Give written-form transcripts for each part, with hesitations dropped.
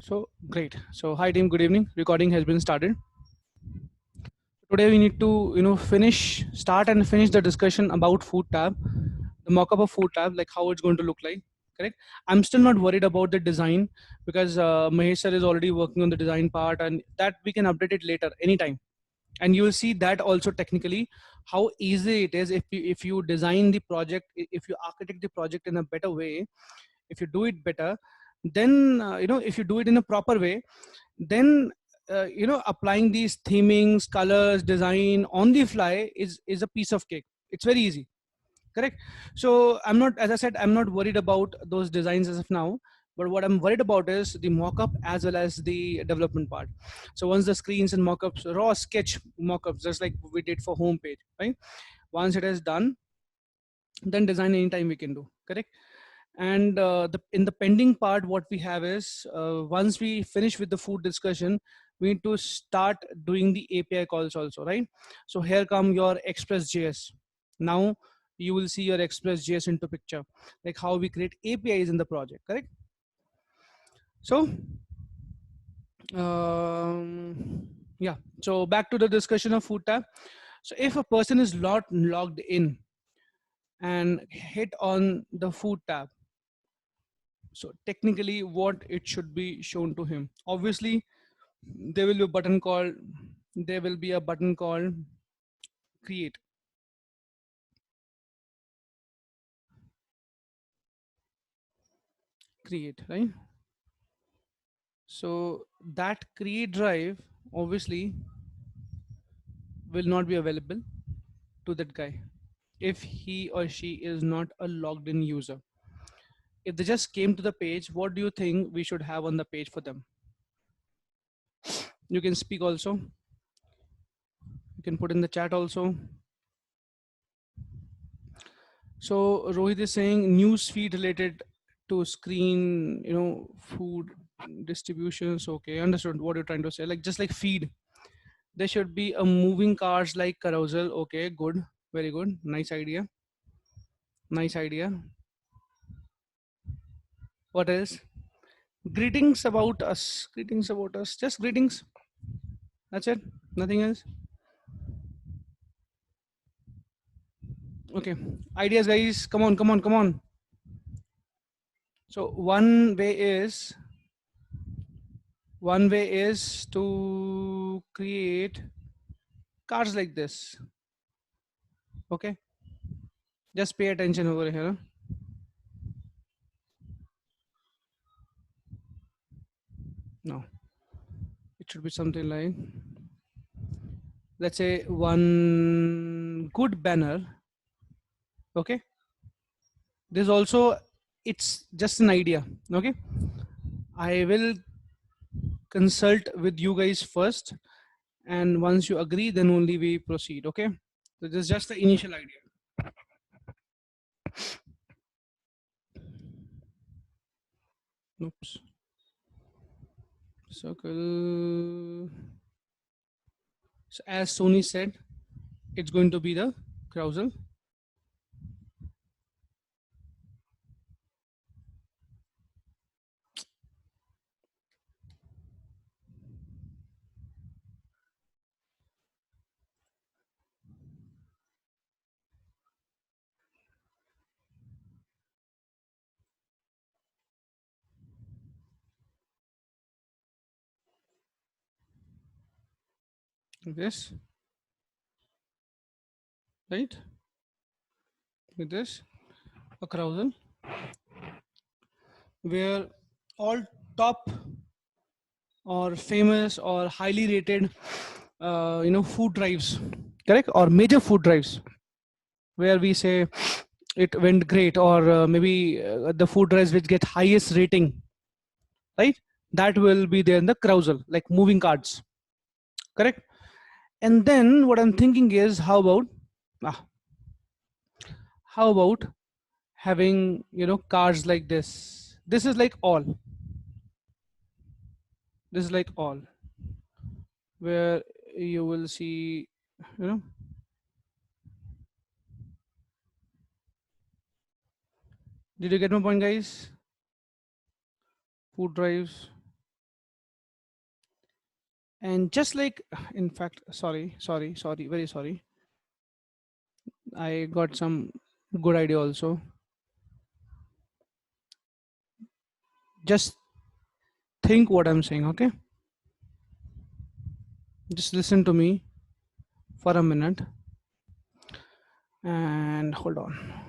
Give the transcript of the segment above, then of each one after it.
So great. So hi team, good evening. Recording has been started. Today we need to start and finish the discussion about food tab, the mock-up of food tab, like how it's going to look like. Correct. I'm still not worried about the design because Mahesh sir is already working on the design part, and that we can update it later anytime. And you will see that also technically how easy it is if you design the project, if you architect the project in a better way, if you do it better, then if you do it in a proper way, then applying these themings, colors, design on the fly is a piece of cake. It's very easy. Correct. So I'm not, as I said, I'm not worried about those designs as of now, but what I'm worried about is the mock-up as well as the development part. So once the screens and mock-ups, raw sketch mock-ups, just like we did for homepage, right? Once it is done, then design anytime we can do. Correct. And in the pending part, what we have is once we finish with the food discussion, we need to start doing the API calls also, right? So here come your Express.js. Now you will see your Express.js into picture, like how we create APIs in the project. Correct. So yeah, so back to the discussion of food tab. So if a person is not logged in and hit on the food tab, so technically what it should be shown to him, obviously there will be a button called, there will be a button called create. Create, right? So that create drive obviously will not be available to that guy if he or she is not a logged in user. If they just came to the page, what do you think we should have on the page for them? You can speak also, you can put in the chat also. So Rohit is saying news feed related to screen, food distributions. Okay, understood what you're trying to say. Like just like feed, there should be a moving cars like carousel. Okay, good, very good, nice idea, nice idea. What else? Greetings about us. Greetings about us. Just greetings. That's it. Nothing else. Okay. Ideas, guys. Come on, come on, come on. So one way is to create cars like this. Okay. Just pay attention over here. No, it should be something like, let's say, one good banner. Okay. There's also, it's just an idea. Okay. I will consult with you guys first, and once you agree, then only we proceed. Okay. So this is just the initial idea. Oops. Circle. So as Sony said, it's going to be the carousel. Like this, right? With this, a carousel where all top or famous or highly rated food drives, correct, or major food drives, where we say it went great, or maybe the food drives which get highest rating, right? That will be there in the carousel, like moving cards. Correct. And then what I'm thinking is, ah, how about having cards like this. This is like all, this is like all, where you will see, you know did you get my point, guys? Food drives. And just like, in fact, sorry, very sorry, I got some good idea also. Just think what I'm saying, okay? Just listen to me for a minute and hold on.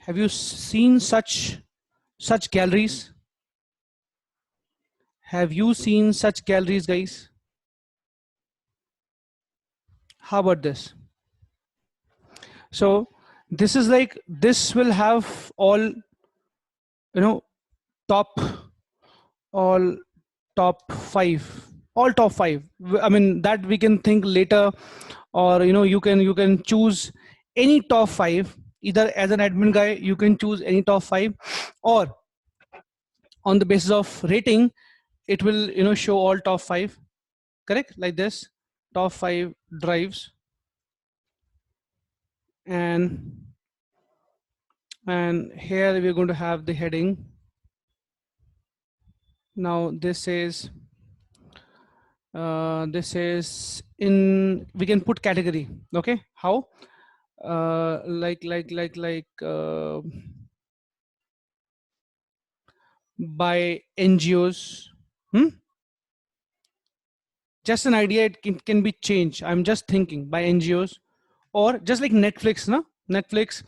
Have you seen such galleries? Have you seen such galleries, guys? How about this? So this is like, this will have all, top, all top five, all top five. I mean, that we can think later, or you can choose any top five. Either as an admin guy, you can choose any top five, or on the basis of rating, it will show all top five. Correct, like this, top five drives, and here we're going to have the heading. Now this is in, we can put category. Okay, how? Like by NGOs. Just an idea, it can be changed. I'm just thinking by NGOs, or just like Netflix, no? Netflix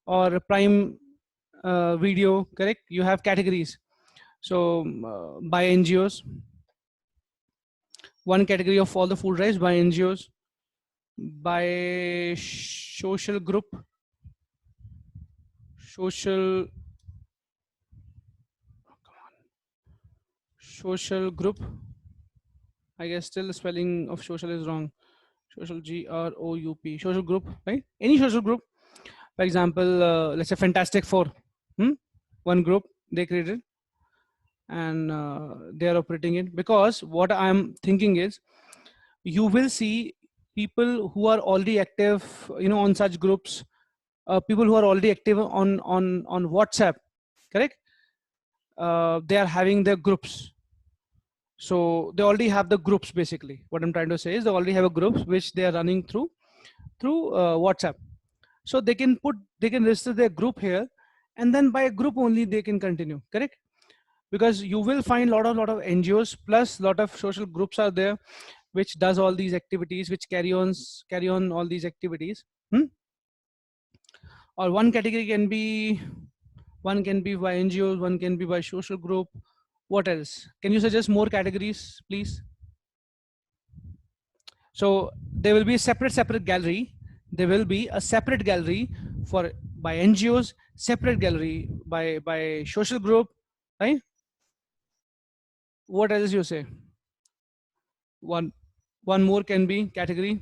or Prime Video, correct? You have categories. So by NGOs, one category of all the food drives by NGOs, by social group, social group. I guess still the spelling of social is wrong. Social, GROUP, social group, right? Any social group. For example, let's say Fantastic Four. One group they created, and they are operating it. Because what I'm thinking is, you will see people who are already active, on such groups. People who are already active on WhatsApp, correct? They are having their groups. So they already have the groups. Basically, what I'm trying to say is, they already have a groups which they are running through WhatsApp. So they can register their group here, and then by a group only they can continue, correct? Because you will find lot of NGOs plus lot of social groups are there, which does all these activities, which carry on all these activities. Or one category can be, one can be by NGOs, one can be by social group. What else? Can you suggest more categories, please? So there will be a separate gallery. There will be a separate gallery for by NGOs, separate gallery by social group, right? What else you say? One more can be category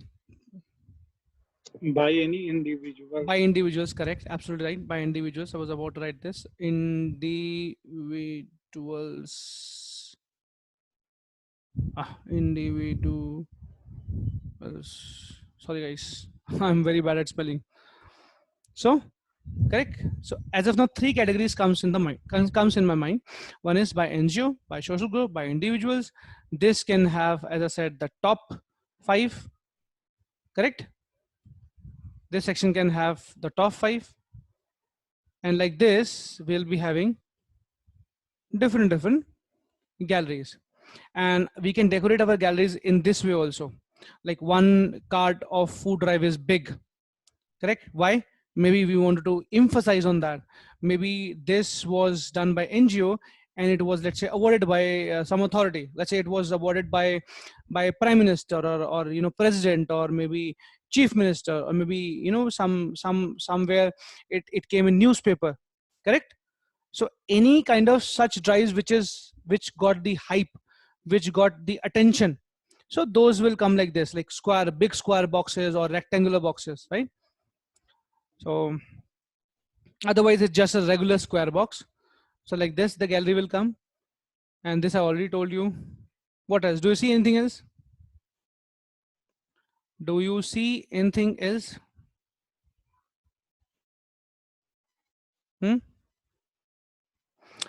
by any individual. by individuals, correct? Absolutely right. By individuals. I was about to write this. Individuals. Individuals. Sorry guys, I'm very bad at spelling. So correct. So as of now, three categories comes in my mind. One is by NGO, by social group, by individuals. This can have, as I said, the top five, correct? This section can have the top five, and like this we'll be having different galleries, and we can decorate our galleries in this way also. Like one card of food drive is big, correct? Why? Maybe we wanted to emphasize on that. Maybe this was done by NGO, and it was, let's say, awarded by some authority. Let's say it was awarded by prime minister, or president, or maybe chief minister, or maybe somewhere it came in newspaper, correct? So any kind of such drives which got the hype, which got the attention, so those will come like this, like big square boxes or rectangular boxes, right? So otherwise it's just a regular square box. So like this the gallery will come, and this I already told you. What else? Do you see anything else? Do you see anything else? Hmm?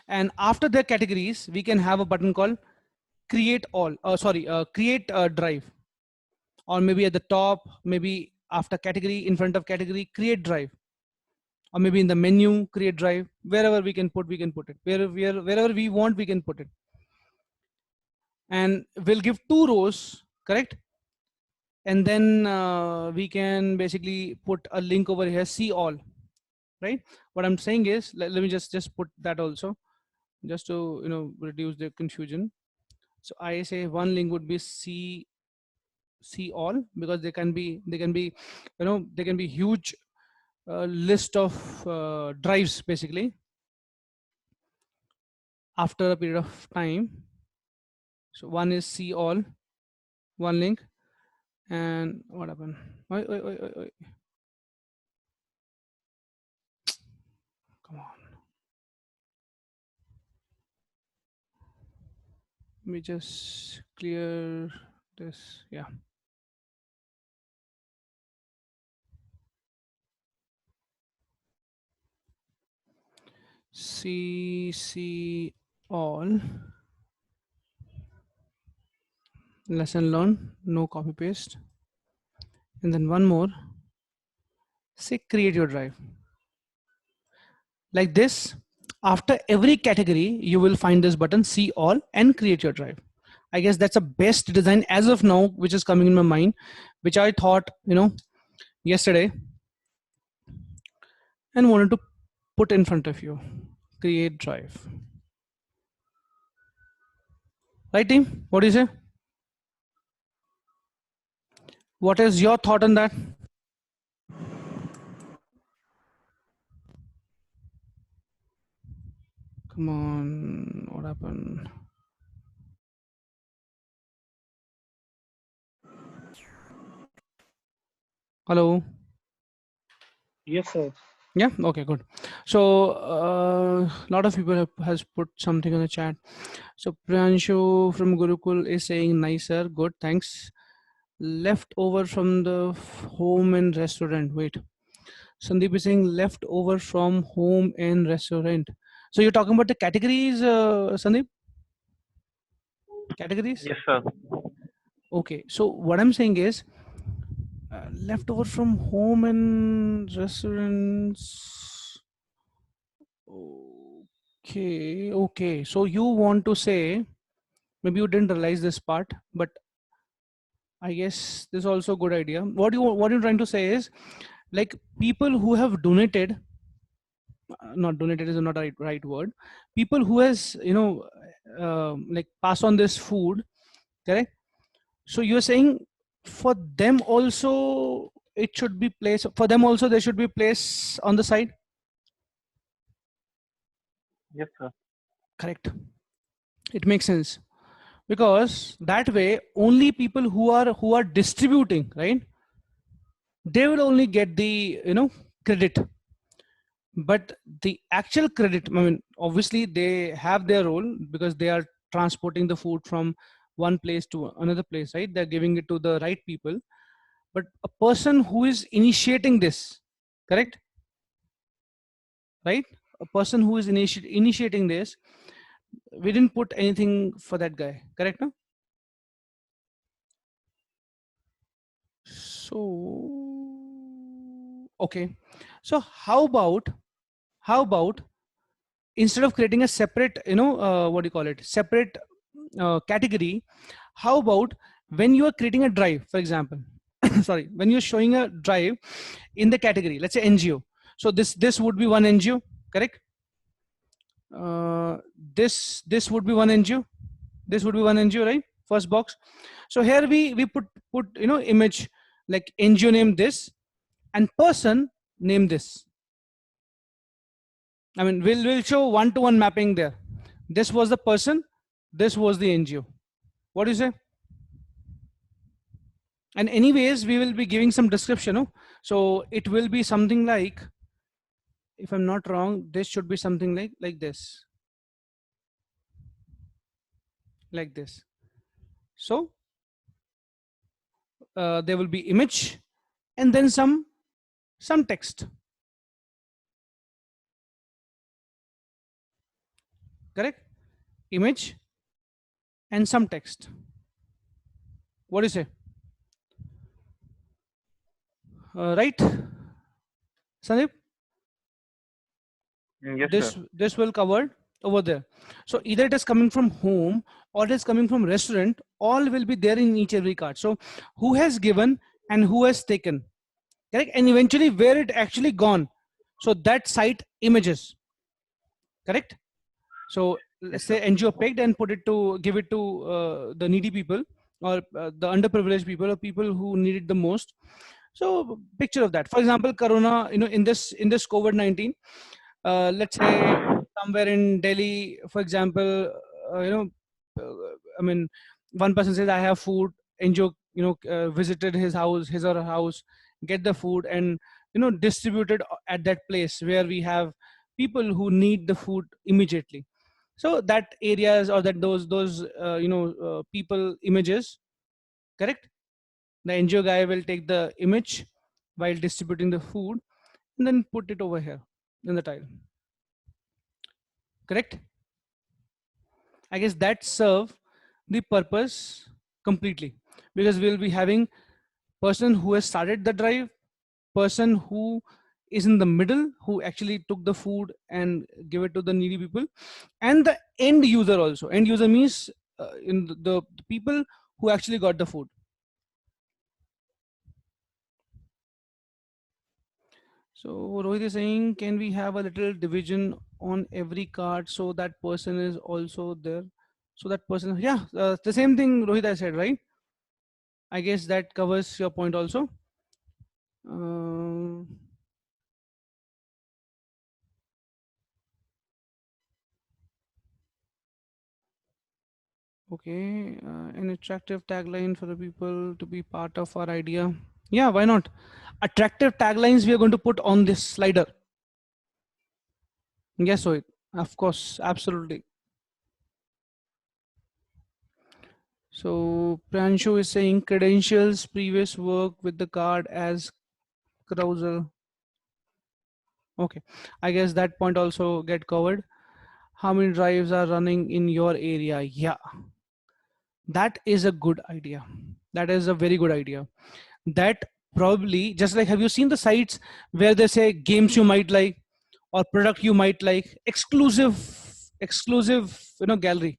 And after the categories, we can have a button called create all. Create drive, or maybe at the top, maybe after category, in front of category, create drive, or maybe in the menu, create drive. Wherever we can put it. Wherever we want, we can put it. And we'll give 2 rows, correct? And then we can basically put a link over here, see all, right? What I'm saying is, let me just put that also, just to reduce the confusion. So I say one link would be see all, because they can be they can be huge list of drives basically after a period of time. So one is see all, one link. And what happened? Oi. Come on, let me just clear this. Yeah, see all, lesson learned, no copy paste. And then one more, say create your drive. Like this, after every category you will find this button, see all and create your drive. I guess that's the best design as of now which is coming in my mind, which I thought yesterday and wanted to put in front of you. Create drive. Right, team? What do you say? What is your thought on that? Come on, what happened? Hello? Yes, sir. Yeah, okay, good. So a lot of people has put something in the chat. So Pranshu from Gurukul is saying nicer, good, thanks. Leftover from the home and restaurant. Wait, Sandeep is saying leftover from home and restaurant. So you're talking about the categories, Sandeep? Categories? Yes, sir. Okay. So what I'm saying is leftover from home and restaurants. Okay. So you want to say, maybe you didn't realize this part, but I guess this is also a good idea. What you're trying to say is, like, people who have donated, not donated is not the right word, people who has like pass on this food, correct? So you're saying for them also it should be placed, for them also there should be place on the side, Yes, sir. correct? It makes sense, because that way only people who are distributing, right, they will only get the credit. But the actual credit, I mean, obviously they have their role because they are transporting the food from one place to another place, right? They're giving it to the right people. But a person who is initiating this, correct, right, a person who is initiating this, we didn't put anything for that guy, correct? No? So okay, so how about instead of creating a separate, what do you call it, separate category, how about when you are creating a drive, for example, sorry, when you're showing a drive in the category, let's say NGO. So this would be one NGO, correct? uh, this would be one NGO. This would be one NGO, right? First box. So here we put image, like NGO name this and person name this. I mean, we'll show one-to-one mapping there. This was the person, this was the NGO. What do you say? And anyways, we will be giving some description. No? So it will be something like, if I'm not wrong, this should be something like this, like this. So there will be image and then some text. Correct? Image and some text. What do you say? Right, Sandeep? Yes, sir. This will covered over there. So either it is coming from home or it is coming from restaurant, all will be there in each every card. So who has given and who has taken, correct, and eventually where it actually gone, so that site images, correct. So let's Yes, say sir. NGO picked and put it to give it to the needy people or the underprivileged people or people who need it the most. So picture of that, for example, corona, in this COVID-19, let's say somewhere in Delhi, for example, I mean, one person says, I have food. NGO, visited his or her house, get the food, and distributed at that place where we have people who need the food immediately. So that areas or that those people images, correct. The NGO guy will take the image while distributing the food and then put it over here in the tile, correct. I guess that serve the purpose completely, because we'll be having person who has started the drive, person who is in the middle who actually took the food and give it to the needy people, and the end user also. End user means in the people who actually got the food. So Rohit is saying, can we have a little division on every card so that person is also there? So that person, yeah, the same thing Rohit I said, right? I guess that covers your point also. Um, okay, an attractive tagline for the people to be part of our idea. Yeah, why not? Attractive taglines we are going to put on this slider. Yes, Rohit, of course, absolutely. So Pranshu is saying credentials, previous work with the card as carousel. Okay, I guess that point also get covered. How many drives are running in your area? Yeah, that is a good idea. That is a very good idea. That probably just like, have you seen the sites where they say games you might like or product you might like, exclusive gallery.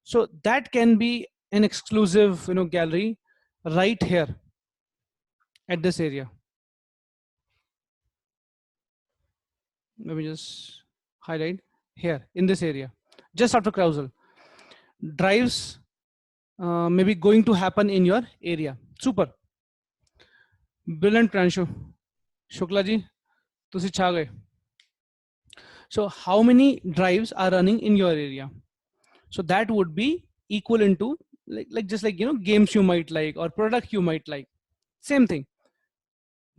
So that can be an exclusive gallery right here at this area. Let me just highlight here in this area, just after carousel. Drives maybe going to happen in your area. Super. Brilliant, Pranshu. Shukla ji, tusi chha gaye. So how many drives are running in your area? So that would be equal into like just like games you might like or product you might like. Same thing.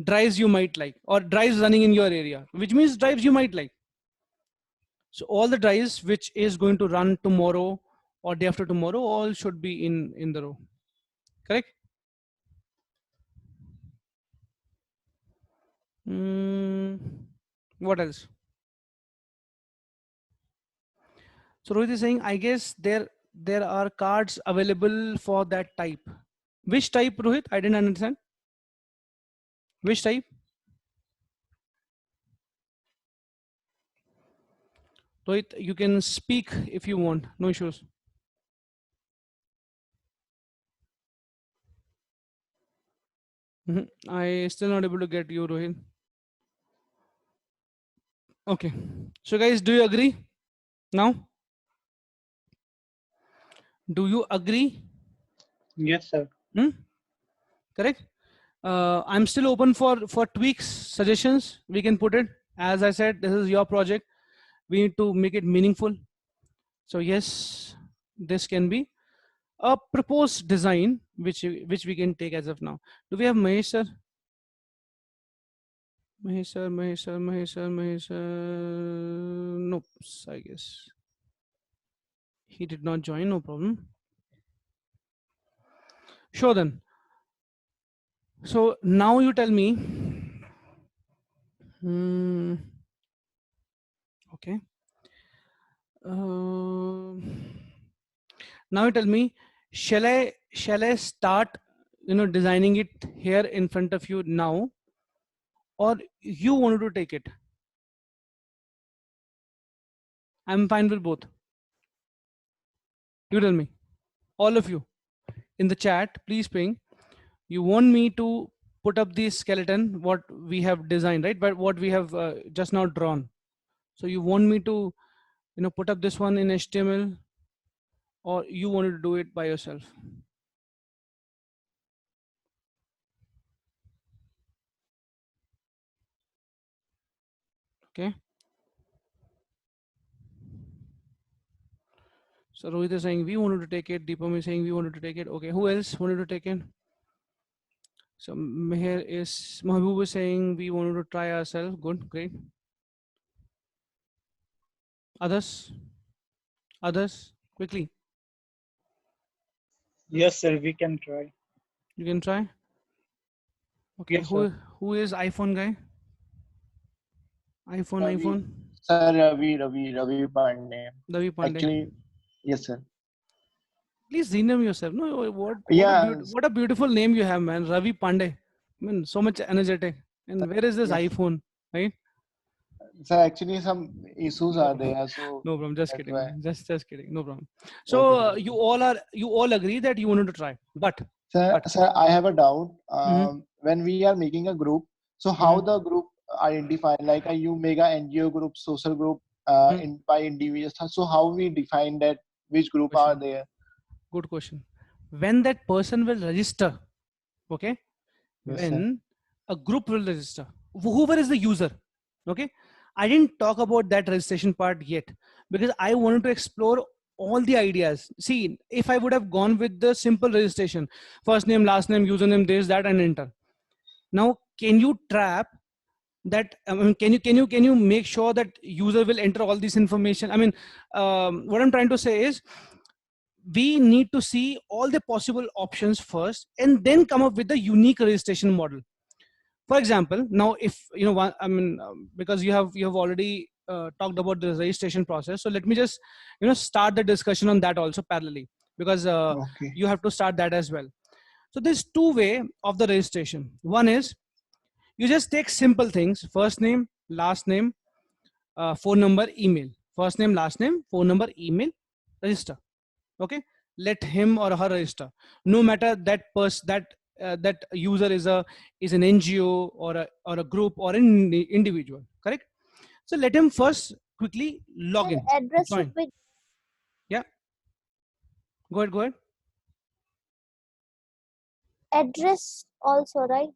Drives you might like or drives running in your area, which means drives you might like. So all the drives which is going to run tomorrow or day after tomorrow, all should be in the row. Correct? Mm, what else? So Rohit is saying, I guess there are cards available for that type. Which type, Rohit? I didn't understand. Which type? Rohit, you can speak if you want. No issues. I still not able to get you, Rohit. Okay. So guys, do you agree now? Do you agree? Yes, sir. Hmm? Correct. I'm still open for tweaks, suggestions. We can put it. As I said, this is your project. We need to make it meaningful. So yes, this can be a proposed design which we can take as of now. Do we have Mahesh sir? Mahesh sir, Mahesh sir, Mahesh sir, Mahesh sir. Nope, I guess he did not join. No problem. Sure then. So now you tell me. Okay. Now you tell me, shall I start, designing it here in front of you now, or you wanted to take it? I'm fine with both. You tell me, all of you in the chat, please ping. You want me to put up the skeleton, what we have designed, right? But what we have just now drawn. So you want me to, put up this one in HTML, or you wanted to do it by yourself? Okay. So Rohit is saying we wanted to take it. Deepam is saying we wanted to take it. Okay. Who else wanted to take it? So here is Mahbub is saying we wanted to try ourselves. Good. Great. Others? Others? Quickly. Yes, sir. We can try. You can try. Okay. Yes, sir. Who is iPhone guy? iPhone. Sir, Ravi Pandey. Ravi Pandey. Actually, yes, sir. Please rename yourself. No, what Yeah. what a beautiful name you have, man. Ravi Pandey. I mean, so much energetic. And where is this Yes. iPhone, right? Sir, actually some issues are there, so No problem. Just that's kidding. why. Just kidding. No problem. So Okay, sir. you all agree that you wanted to try, but Sir, I have a doubt. Mhm. When we are making a group, so how the group identify? Like you make a NGO group, social group, in by individuals. So how we define that which group are Question. there? Good question. When that person will register, okay, Yes, sir. when a group will register, whoever is the user, okay, I didn't talk about that registration part yet because I wanted to explore all the ideas. See, if I would have gone with the simple registration, first name, last name, username, this, that, and enter. Now, can you trap that? I mean, can you make sure that user will enter all this information? I mean, what I'm trying to say is, we need to see all the possible options first and then come up with the unique registration model. For example, now if I mean, because you have already talked about the registration process, so let me just start the discussion on that also parallelly, because Okay. you have to start that as well. So there's two way of the registration. One is you just take simple things: first name, last name, phone number, email. First name, last name, phone number, email, register. Okay, let him or her register, no matter that that user is an NGO or a group or an individual, correct? So let him first quickly log in, Address join. should be Yeah, go ahead. address also, right?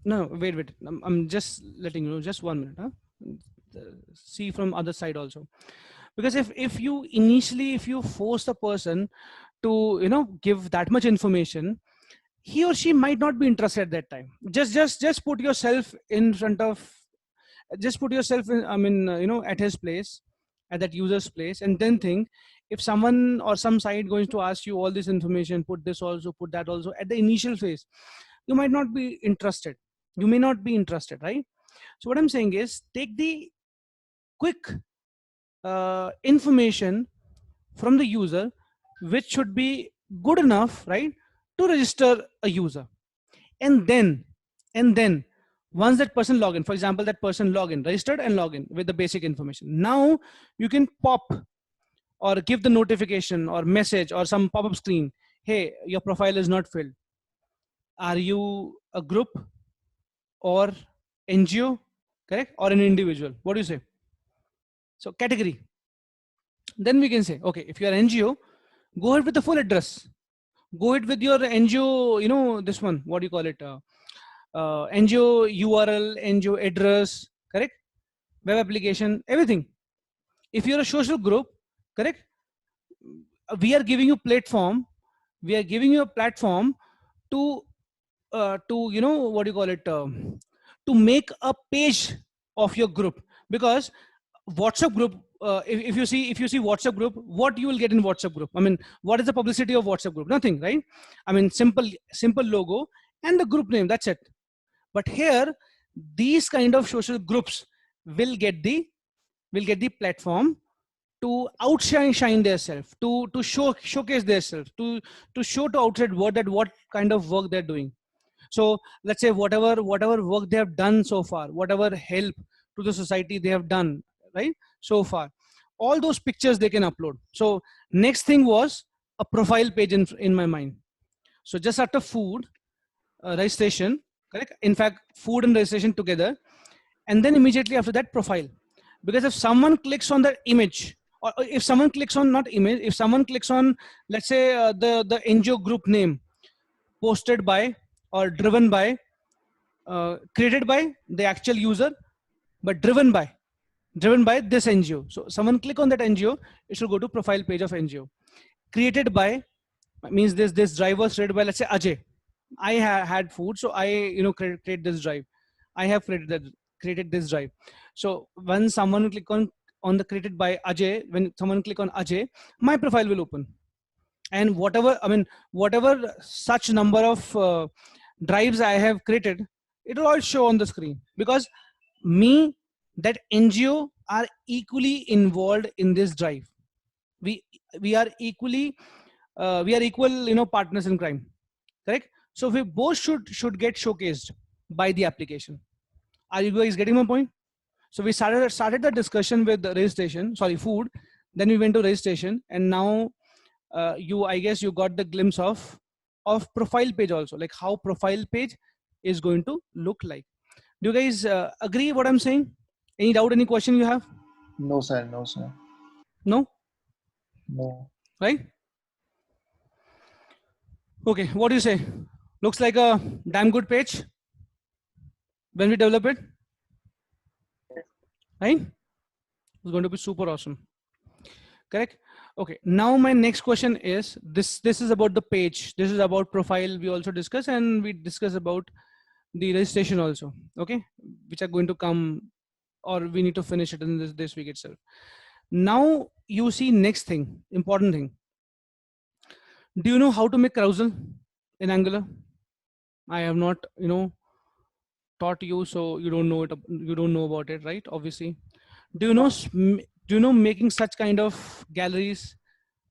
No, wait, I'm just letting you know, just 1 minute, huh? See from other side also, because if you initially, if you force the person to give that much information, he or she might not be interested at that time. Just put yourself in front of, just put yourself in, I mean, at his place, at that user's place, and then think, if someone or some site going to ask you all this information, put this also, put that also, at the initial phase, you might not be interested, you may not be interested, right? So what I'm saying is, take the quick information from the user, which should be good enough, right, to register a user. And then once that person log in, for example, that person log in, registered and log in with the basic information, now you can pop or give the notification or message or some pop-up screen: hey, your profile is not filled. Are you a group or NGO, correct, or an individual? What do you say? So category. Then we can say, okay, if you are NGO, go ahead with the full address, go ahead with your NGO, this one, what do you call it, NGO URL, NGO address, correct, web application, everything. If you're a social group, correct, we are giving you platform, we are giving you a platform to what do you call it, to make a page of your group. Because WhatsApp group, if you see WhatsApp group, what you will get in WhatsApp group? I mean, what is the publicity of WhatsApp group? Nothing, right? I mean, simple logo and the group name, that's it. But here, these kind of social groups will get the platform to outshine themselves, to showcase themselves, to show to outside world that what kind of work they're doing. So let's say whatever work they have done so far, whatever help to the society they have done, right, so far, all those pictures they can upload. So next thing was a profile page in my mind. So just after food, registration, correct, in fact food and registration together, and then immediately after that profile. Because if someone clicks on the image, or if someone clicks on, not image, if someone clicks on, let's say the NGO group name posted by or driven by, created by the actual user, but driven by this NGO. So someone click on that NGO, it should go to profile page of NGO. Created by means this drive was created by, let's say, Ajay. I had food, so I create this drive. I have created this drive. So when someone click on the created by Ajay, when someone click on Ajay, my profile will open, and whatever such number of drives I have created, it will all show on the screen, because me, that NGO are equally involved in this drive. We are equally we are equal partners in crime, correct? So we both should get showcased by the application. Are you guys getting my point? So we started the discussion with the registration, sorry, food, then we went to registration, and now I guess you got the glimpse of profile page also, like how profile page is going to look like. Do you guys agree what I'm saying? Any doubt, any question you have? No, sir. No, sir. No? No. Right? Okay, what do you say? Looks like a damn good page when we develop it, right? It's going to be super awesome, correct? Okay, now my next question is this is about the page, this is about profile, we also discuss, and we discuss about the registration also, okay, which are going to come, or we need to finish it in this week itself. Now you see, next thing, important thing. Do you know how to make carousel in Angular? I have not taught you, so you don't know it, you don't know about it, right? Obviously. Do you know making such kind of galleries?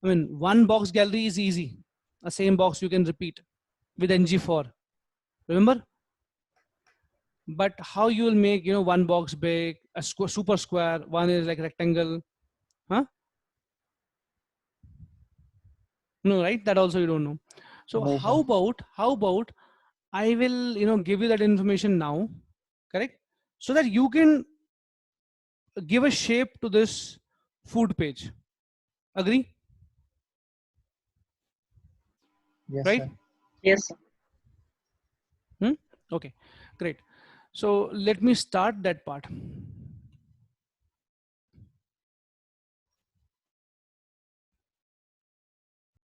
I mean, one box gallery is easy, a same box you can repeat with ng4, remember? But how you will make one box big, a super square, one is like rectangle, huh? No, right? That also you don't know. So No, how about I will give you that information now, correct? So that you can give a shape to this food page. Agree? Yes, Right? sir. Yes, sir. Okay, great. So let me start that part.